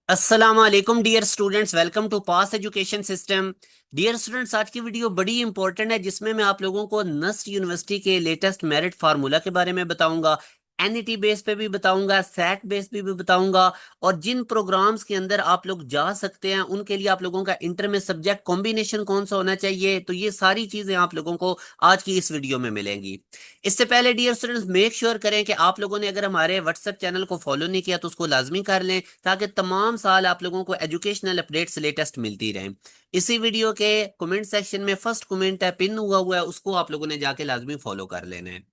अस्सलाम वालेकुम dear students, welcome to Pass Education System. Dear students, आज की वीडियो बड़ी इंपॉर्टेंट है जिसमें मैं आप लोगों को नस्ट यूनिवर्सिटी के लेटेस्ट मेरिट फार्मूला के बारे में बताऊंगा। एनईटी बेस पे भी बताऊंगा, सैट बेस पे भी बताऊंगा। और जिन प्रोग्राम्स के अंदर आप लोग जा सकते हैं उनके लिए आप लोगों का इंटर में सब्जेक्ट कॉम्बिनेशन कौन सा होना चाहिए, तो ये सारी चीजें आप लोगों को आज की इस वीडियो में मिलेंगी। इससे पहले डियर स्टूडेंट्स, मेक श्योर करें कि आप लोगों ने अगर हमारे व्हाट्सएप चैनल को फॉलो नहीं किया तो उसको लाजमी कर लें, ताकि तमाम साल आप लोगों को एजुकेशनल अपडेट्स लेटेस्ट मिलती रहें। इसी वीडियो के कमेंट सेक्शन में फर्स्ट कमेंट है, पिन हुआ हुआ है, उसको आप लोगों ने जाके लाजमी फॉलो कर लेना है।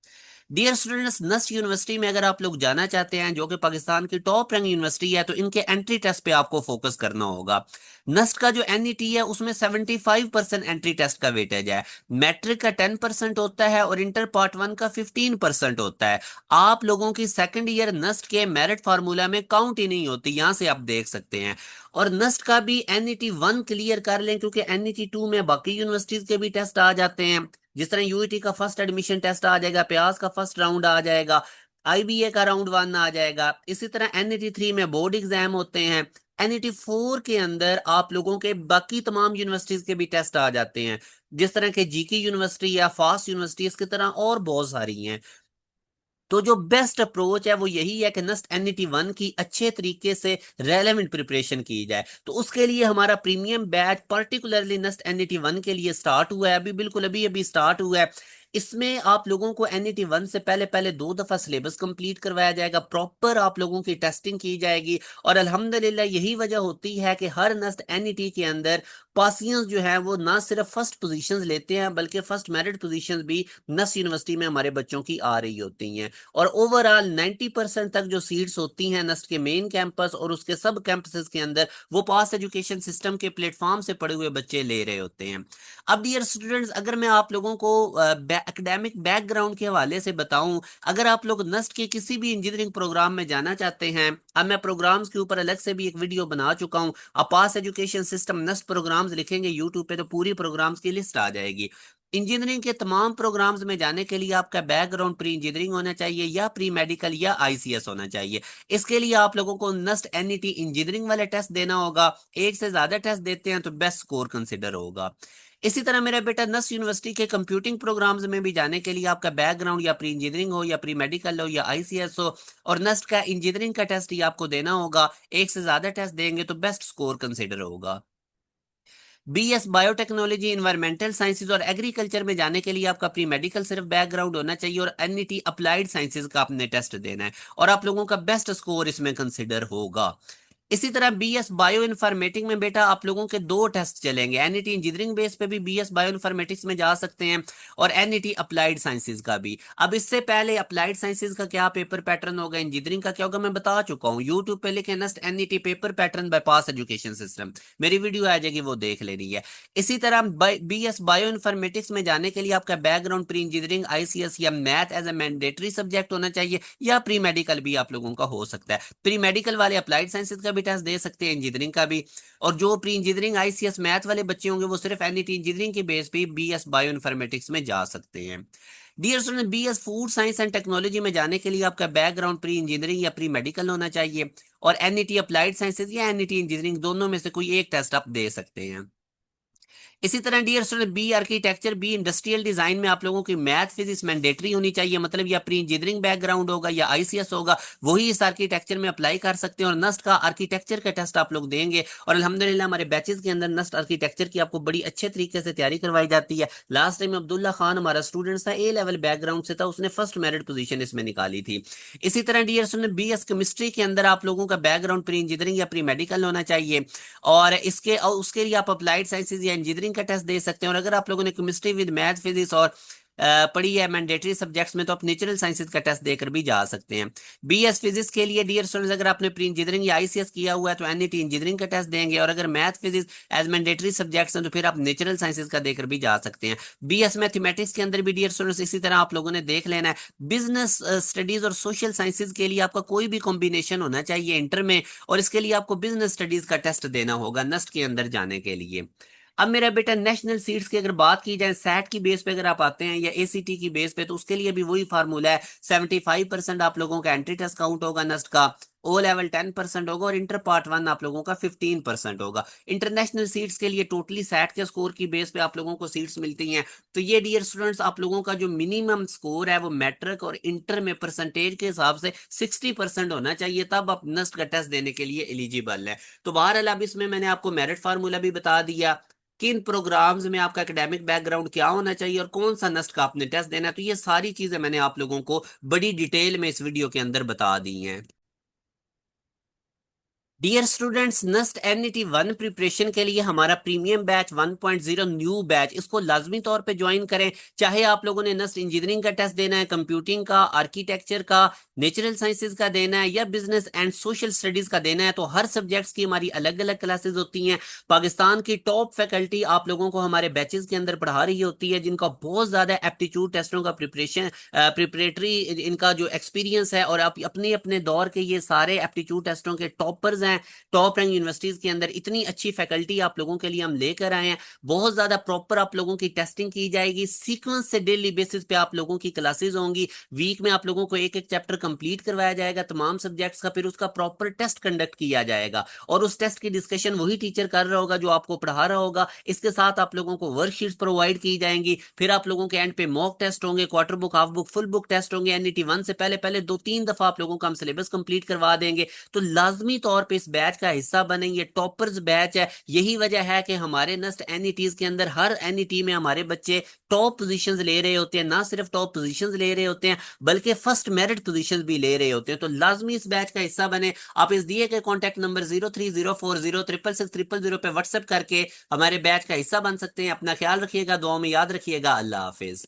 डियर स्टूडेंट्स, नस्ट यूनिवर्सिटी में अगर आप लोग जाना चाहते हैं, जो कि पाकिस्तान की टॉप रैंक यूनिवर्सिटी है, तो इनके एंट्री टेस्ट पे आपको फोकस करना होगा। नस्ट का जो एनईटी है उसमें 75% एंट्री टेस्ट का वेटेज है। मैट्रिक का 10% होता है और इंटर पार्ट 1 का 15% होता है। आप लोगों की सेकंड ईयर नस्ट के मेरिट फार्मूला में काउंट ही नहीं होती, यहां से आप देख सकते हैं। और नस्ट का भी एनईटी 1 क्लियर कर लें, क्योंकि एनईटी 2 में बाकी यूनिवर्सिटीज के भी टेस्ट आ जाते हैं। जिस तरह यूईटी का फर्स्ट एडमिशन टेस्ट आ जाएगा, प्यास का फर्स्ट राउंड आ जाएगा, आईबीए का राउंड 1 आ जाएगा। इसी तरह एनईटी 3 में बोर्ड एग्जाम होते हैं। एनईटी 4 के अंदर आप लोगों के बाकी तमाम यूनिवर्सिटीज के भी टेस्ट आ जाते हैं, जिस तरह के जीके यूनिवर्सिटी या फास्ट यूनिवर्सिटी, इसकी तरह और बहुत सारी हैं। तो जो बेस्ट अप्रोच है वो यही है कि नस्ट एनईटी 1 की अच्छे तरीके से रेलेवेंट प्रिपरेशन की जाए। तो उसके लिए हमारा premium batch particularly NUST NET 1 के लिए स्टार्ट हुआ है, अभी बिल्कुल अभी अभी स्टार्ट हुआ है। इसमें आप लोगों को एनईटी 1 से पहले पहले 2 दफा सिलेबस कंप्लीट करवाया जाएगा, प्रॉपर आप लोगों की टेस्टिंग की जाएगी। और अल्हम्दुलिल्लाह यही वजह होती है कि हर नस्ट एनईटी के अंदर पासियंस जो है वो ना सिर्फ फर्स्ट पोजीशंस लेते हैं, बल्कि फर्स्ट मेरिट पोजीशंस भी नस्ट यूनिवर्सिटी में हमारे बच्चों की आ रही होती हैं। और ओवरऑल 90% तक जो सीट्स होती हैं नस्ट के मेन कैंपस और उसके सब कैंपसेस के अंदर, वो पास एजुकेशन सिस्टम के प्लेटफॉर्म से पढ़े हुए बच्चे ले रहे होते हैं। अब डियर स्टूडेंट्स, अगर मैं आप लोगों को एकेडमिक बैकग्राउंड के हवाले से बताऊं, अगर आप लोग नस्ट के किसी भी इंजीनियरिंग प्रोग्राम में जाना चाहते हैं, अब मैं प्रोग्राम्स के ऊपर अलग से भी एक वीडियो बना चुका हूं। आप पास एजुकेशन सिस्टम नस्ट प्रोग्राम्स लिखेंगे यूट्यूब पे तो पूरी प्रोग्राम्स की लिस्ट आ जाएगी। इंजीनियरिंग के तमाम प्रोग्राम्स में जाने के लिए आपका बैकग्राउंड प्री इंजीनियरिंग होना चाहिए या प्री मेडिकल या आईसीएस होना चाहिए। इसके लिए आप लोगों को नस्ट एनईटी इंजीनियरिंग वाले टेस्ट देना होगा। एक से ज्यादा टेस्ट देते हैं तो बेस्ट स्कोर कंसिडर होगा। इसी तरह मेरा बेटा नस्ट यूनिवर्सिटी के कंप्यूटिंग प्रोग्राम्स में भी जाने के लिए आपका बैकग्राउंड या प्री इंजीनियरिंग हो या प्री मेडिकल हो या आईसीएस हो, और नस्ट का इंजीनियरिंग का टेस्ट ही आपको देना होगा। एक से ज्यादा टेस्ट देंगे तो बेस्ट स्कोर कंसिडर होगा। बीएस बायोटेक्नोलॉजी, इन्वायरमेंटल साइंसेज और एग्रीकल्चर में जाने के लिए आपका प्री मेडिकल सिर्फ बैकग्राउंड होना चाहिए और एनईटी अप्लाइड साइंसेज का आपने टेस्ट देना है, और आप लोगों का बेस्ट स्कोर इसमें कंसिडर होगा। इसी तरह बीएस बायो इन्फॉर्मेटिक्स में बेटा आप लोगों के 2 टेस्ट चलेंगे। एनईटी इंजीनियरिंग बेस पे भी बीएस बायो इन्फॉर्मेटिक्स में जा सकते हैं, और एनईटी अप्लाइड साइंसेज का भी। अब इससे पहले अप्लाइड साइंसेज का क्या पेपर पैटर्न होगा, इंजीनियरिंग का क्या होगा, मैं बता चुका हूँ। यूट्यूब पे लिखे NUST NET paper pattern by Pass Education System, मेरी वीडियो आ जाएगी, वो देख लेनी है। इसी तरह बीएस बायो इन्फॉर्मेटिक्स में जाने के लिए आपका बैकग्राउंड प्री इंजीनियरिंग आईसीएस या math as a mandatory subject होना चाहिए, या प्री मेडिकल भी आप लोगों का हो सकता है। प्री मेडिकल वाले अप्लाइड साइंसेज का भी टेस्ट दे सकते हैं, इंजीनियरिंग का भी। और जो प्री इंजीनियरिंग आईसीएस मैथ वाले बच्चे होंगे वो सिर्फ एनईटी इंजीनियरिंग के बेस पे बीएस बायो इन्फॉर्मेटिक्स में जा सकते हैं। Dear student, BS food science and technology में जाने के लिए आपका बैकग्राउंड प्री इंजीनियरिंग या प्री मेडिकल होना चाहिए, और एनईटी अप्लाइड साइंसेज या एनईटी इंजीनियरिंग दोनों में से कोई एक टेस्ट आप दे सकते हैं। इसी तरह dear student, B architecture B industrial design में आप लोगों की मैथ फिजिक्स मैंडेटरी होनी चाहिए, मतलब या प्री इंजीनियरिंग बैकग्राउंड होगा या आईसीएस होगा, वही इस आर्किटेक्चर में अप्लाई कर सकते हैं। और नस्ट का आर्किटेक्चर का टेस्ट आप लोग देंगे, और अल्हम्दुलिल्लाह हमारे बैचेस के अंदर नस्ट आर्किटेक्चर की आपको बड़ी अच्छे तरीके से तैयारी करवाई जाती है। लास्ट टाइम अब्दुल्ला खान हमारा स्टूडेंट था, ए लेवल बैकग्राउंड से था, उसने फर्स्ट मेरिट पोजीशन इसमें निकाली थी। इसी तरह डियर स्टूडेंट, बीएस केमिस्ट्री के अंदर आप लोगों का बैकग्राउंड प्री इंजीनियरिंग या प्री मेडिकल होना चाहिए, और उसके लिए आप अप्लाइड साइंसेज या इंजीनियरिंग का टेस्ट दे सकते हैं। और अगर आप लोगों ने केमिस्ट्री विद मैथ फिजिक्स और पढ़ी है मैंडेटरी सब्जेक्ट्स में, तो आप नेचुरल साइंसेज का टेस्ट देकर भी जा सकते हैं। बीएस फिजिक्स के लिए डियर स्टूडेंट्स, अगर आपने प्री इंजीनियरिंग या आईसीएस किया हुआ है तो एनईटी इंजीनियरिंग का टेस्ट देंगे, और अगर math physics as mandatory subjects हैं तो फिर आप नेचुरल साइंसेज का देकर भी जा सकते हैं। बीएस मैथमेटिक्स के अंदर भी डियर स्टूडेंट्स इसी तरह आप लोगों ने देख लेना है। बिजनेस स्टडीज और सोशल साइंसेज के लिए आपका कोई भी कॉम्बिनेशन होना चाहिए इंटर में, और इसके लिए आपको बिजनेस स्टडीज का टेस्ट देना होगा नस्ट के अंदर जाने के लिए। अब मेरा बेटा नेशनल सीट्स की अगर बात की जाए, सैट की बेस पे अगर आप आते हैं या एसीटी की बेस पे, तो उसके लिए भी वही फार्मूला है। 75% आप लोगों का एंट्री टेस्ट काउंट होगा नस्ट का, ओ लेवल 10% होगा और इंटर पार्ट 1 आप लोगों का 15% होगा। इंटरनेशनल सीट्स के लिए टोटली सैट के स्कोर की बेस पे आप लोगों को सीट्स मिलती हैं। तो ये डियर स्टूडेंट्स आप लोगों का जो मिनिमम स्कोर है वो मैट्रिक और इंटर में परसेंटेज के हिसाब से 60% होना चाहिए, तब आप नस्ट का टेस्ट देने के लिए एलिजिबल है। तो बहरहाल अब इसमें मैंने आपको मेरिट फार्मूला भी बता दिया, किन प्रोग्राम्स में आपका एकेडमिक बैकग्राउंड क्या होना चाहिए और कौन सा नस्ट का आपने टेस्ट देना है। तो ये सारी चीजें मैंने आप लोगों को बड़ी डिटेल में इस वीडियो के अंदर बता दी हैं। Dear students, NUST NET 1 preparation के लिए हमारा प्रीमियम बैच 1.0 न्यू बैच, इसको लाजमी तौर पे ज्वाइन करें। चाहे आप लोगों ने नस्ट इंजीनियरिंग का टेस्ट देना है, कंप्यूटिंग का, आर्किटेक्चर का, नेचुरल साइंसेज का देना है या बिजनेस एंड सोशल स्टडीज का देना है, तो हर सब्जेक्ट्स की हमारी अलग अलग क्लासेस होती हैं। पाकिस्तान की टॉप फैकल्टी आप लोगों को हमारे बैचेस के अंदर पढ़ा रही होती है, जिनका बहुत ज्यादा एप्टीट्यूड टेस्टों का प्रिपरेटरी इनका जो एक्सपीरियंस है, और आप अपने अपने दौर के ये सारे एप्टीट्यूड टेस्टों के टॉपर्स हैं। टॉप रैंक यूनिवर्सिटीज के अंदर इतनी अच्छी फैकल्टी आप लोगों के लिए हम लेकर आए हैं। बहुत ज्यादा प्रॉपर आप लोगों की टेस्टिंग की जाएगी, सीक्वेंस से डेली बेसिस पे आप लोगों की क्लासेस होंगी। वीक में आप लोगों को एक एक चैप्टर कंप्लीट करवाया जाएगा तमाम सब्जेक्ट्स का, फिर उसका प्रॉपर टेस्ट कंडक्ट किया जाएगा और उस टेस्ट की डिस्कशन वही टीचर कर रहा होगा जो आपको पढ़ा रहा होगा। इसके साथ आप लोगों को वर्कशीट्स प्रोवाइड की जाएंगी, फिर आप लोगों के एंड पे मॉक टेस्ट होंगे, quarter book, half book, full book test होंगे। एनईटी 1 से पहले पहले 2-3 दफा आप लोगों का हम सिलेबस कंप्लीट करवा देंगे। तो लाजमी तौर पे इस बैच का हिस्सा बने, ये टॉपर्स बैच है। यही वजह है कि हमारे नस्ट एनईटीज के अंदर हर एनईटी में हमारे बच्चे टॉप पोजीशंस ले रहे होते हैं। ना सिर्फ टॉप पोजीशंस ले रहे होते हैं बल्कि फर्स्ट मेरिट पोजीशंस भी ले रहे होते हैं। तो लाजमी इस बैच का हिस्सा बने। आप इस दिए गए कॉन्टैक्ट नंबर 0304066600 पे व्हाट्सएप करके हमारे बैच का हिस्सा बन सकते हैं। अपना ख्याल रखिएगा, दुआ में याद रखिएगा। अल्लाह हाफिज।